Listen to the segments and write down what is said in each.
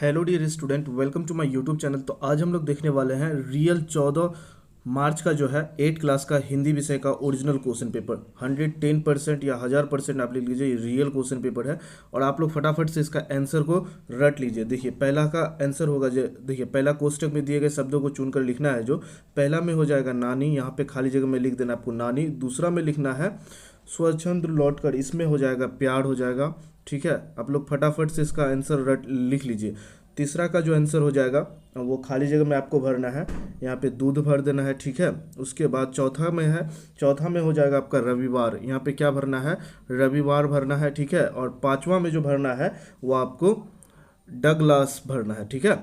Hello dear student, welcome to my YouTube channel. तो आज हम लोग देखने वाले हैं रियल 14 मार्च का जो है 8 क्लास का हिंदी विषय का ओरिजिनल क्वेश्चन पेपर 110% या 1000% आप लिख लीजिए। रियल क्वेश्चन पेपर है और आप लोग फटाफट से इसका आंसर को रट लीजिए। देखिए पहला का आंसर होगा जो, देखिए पहला कोष्टक में दिए गए शब्दों को चुनकर लिखना है। जो पहला में हो जाएगा नानी, यहाँ पे खाली जगह में लिख देना आपको नानी। दूसरा में लिखना है स्वच्छंद लौटकर, इसमें हो जाएगा प्यार हो जाएगा। ठीक है, आप लोग फटाफट से इसका आंसर रट लिख लीजिए। तीसरा का जो आंसर हो जाएगा वो खाली जगह में आपको भरना है, यहाँ पे दूध भर देना है। ठीक है, उसके बाद चौथा में है, चौथा में हो जाएगा आपका रविवार, यहाँ पे क्या भरना है, रविवार भरना है। ठीक है, और पांचवा में जो भरना है वो आपको डगलास भरना है। ठीक है,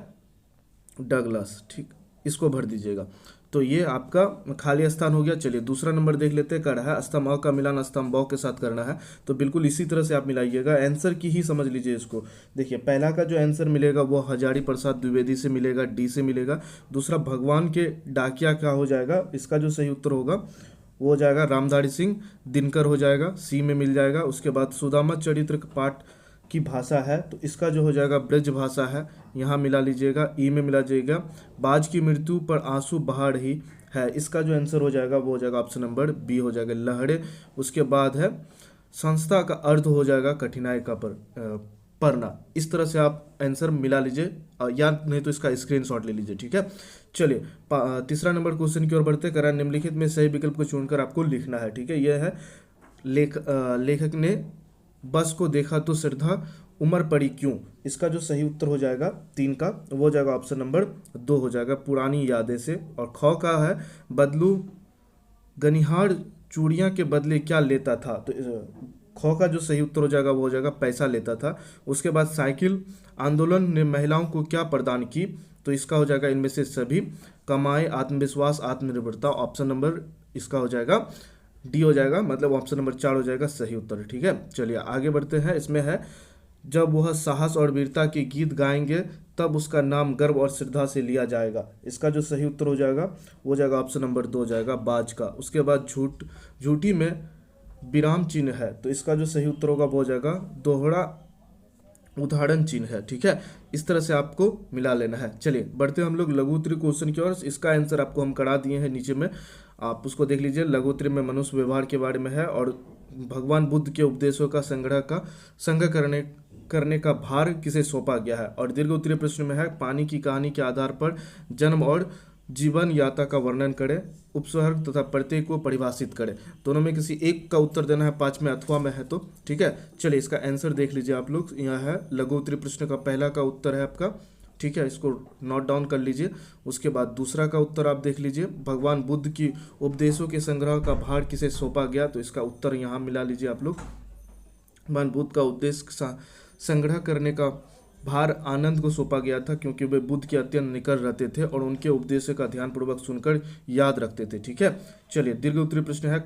डगलास, ठीक, इसको भर दीजिएगा। तो ये आपका खाली स्थान हो गया। चलिए दूसरा नंबर देख लेते हैं। कड़ा है स्तंभ अ का मिलान स्तंभ ब के साथ करना है, तो बिल्कुल इसी तरह से आप मिलाइएगा। आंसर की ही समझ लीजिए इसको। देखिए पहला का जो आंसर मिलेगा वो हजारी प्रसाद द्विवेदी से मिलेगा, डी से मिलेगा। दूसरा भगवान के डाकिया का हो जाएगा, इसका जो सही उत्तर होगा वो हो जाएगा रामधारी सिंह दिनकर हो जाएगा, सी में मिल जाएगा। उसके बाद सुदामा चरित्र पाठ की भाषा है, तो इसका जो हो जाएगा ब्रज भाषा है, यहाँ मिला लीजिएगा, ई में मिला जाएगा। बाज की मृत्यु पर आंसू बहा रही है, इसका जो आंसर हो जाएगा वो हो जाएगा ऑप्शन नंबर बी हो जाएगा लहड़े। उसके बाद है संस्था का अर्थ हो जाएगा कठिनाई का पढ़ना। इस तरह से आप आंसर मिला लीजिए, या नहीं तो इसका स्क्रीनशॉट ले लीजिए। ठीक है, चलिए तीसरा नंबर क्वेश्चन की ओर बढ़ते। करा निम्नलिखित में सही विकल्प को चुनकर आपको लिखना है। ठीक है, यह है लेखक ने बस को देखा तो श्रद्धा उमर पड़ी क्यों, इसका जो सही उत्तर हो जाएगा 3 का वो हो जाएगा ऑप्शन नंबर 2 हो जाएगा पुरानी यादें से। और ख का है बदलू गनिहार चूड़ियाँ के बदले क्या लेता था, तो ख का जो सही उत्तर हो जाएगा वो हो जाएगा पैसा लेता था। उसके बाद साइकिल आंदोलन ने महिलाओं को क्या प्रदान की, तो इसका हो जाएगा इनमें से सभी, कमाई, आत्मविश्वास, आत्मनिर्भरता। ऑप्शन नंबर इसका हो जाएगा डी हो जाएगा, मतलब ऑप्शन नंबर 4 हो जाएगा सही उत्तर। ठीक है, चलिए आगे बढ़ते हैं। इसमें है जब वह साहस और वीरता के गीत गाएंगे तब उसका नाम गर्व और श्रद्धा से लिया जाएगा, इसका जो सही उत्तर हो जाएगा वो हो जाएगा ऑप्शन नंबर 2 हो जाएगा बाज का। उसके बाद झूठी में विराम चिन्ह है, तो इसका जो सही उत्तर होगा वो हो जाएगा दोहरा उदाहरण चिन्ह है। ठीक है, इस तरह से आपको मिला लेना है। चलिए बढ़ते हैं हम लोग लघु उत्तरीय क्वेश्चन की ओर। इसका आंसर आपको हम करा दिए हैं नीचे में, आप उसको देख लीजिए। लघु उत्तरीय में मनुष्य व्यवहार के बारे में है और भगवान बुद्ध के उपदेशों का संग्रह करने का भार किसे सौंपा गया है। और दीर्घ उत्तरीय प्रश्न में है पानी की कहानी के आधार पर जन्म और जीवन यात्रा का वर्णन करें, उपसर्ग तथा प्रत्यय को परिभाषित करें। दोनों में किसी एक का उत्तर देना है, 5 में अथवा में है तो। ठीक है, चलिए इसका आंसर देख लीजिए आप लोग। यहाँ है लघु उत्तरीय प्रश्न का पहला का उत्तर है आपका। ठीक है, इसको नोट डाउन कर लीजिए। उसके बाद दूसरा का उत्तर आप देख लीजिए, भगवान बुद्ध की उपदेशों के संग्रह का भार किसे सौंपा गया, तो इसका उत्तर यहाँ मिला लीजिए आप लोग। भगवान बुद्ध का उपदेश संग्रह करने का भार आनंद को सौंपा गया था, क्योंकि वे बुद्ध के अत्यंत निकट रहते थे और उनके उपदेशों का ध्यानपूर्वक सुनकर याद रखते थे। ठीक है, चलिए दीर्घ उत्तरीय प्रश्न है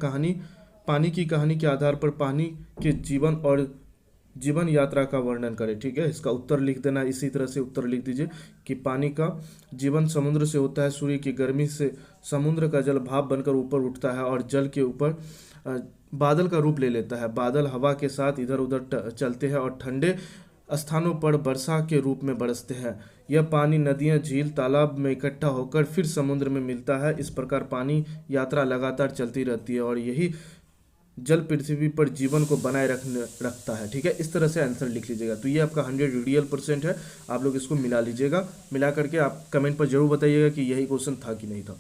पानी की कहानी के आधार पर पानी के जीवन और जीवन यात्रा का वर्णन करें। ठीक है, इसका उत्तर लिख देना, इसी तरह से उत्तर लिख दीजिए कि पानी का जीवन समुद्र से होता है, सूर्य की गर्मी से समुद्र का जल भाप बनकर ऊपर उठता है और जल के ऊपर बादल का रूप ले लेता है। बादल हवा के साथ इधर उधर चलते हैं और ठंडे स्थानों पर वर्षा के रूप में बरसते हैं। यह पानी नदियां, झील, तालाब में इकट्ठा होकर फिर समुद्र में मिलता है। इस प्रकार पानी यात्रा लगातार चलती रहती है और यही जल पृथ्वी पर जीवन को बनाए रखता है। ठीक है, इस तरह से आंसर लिख लीजिएगा। तो ये आपका 100 रियल % है। आप लोग इसको मिला लीजिएगा। मिला करके आप कमेंट पर जरूर बताइएगा कि यही क्वेश्चन था कि नहीं था।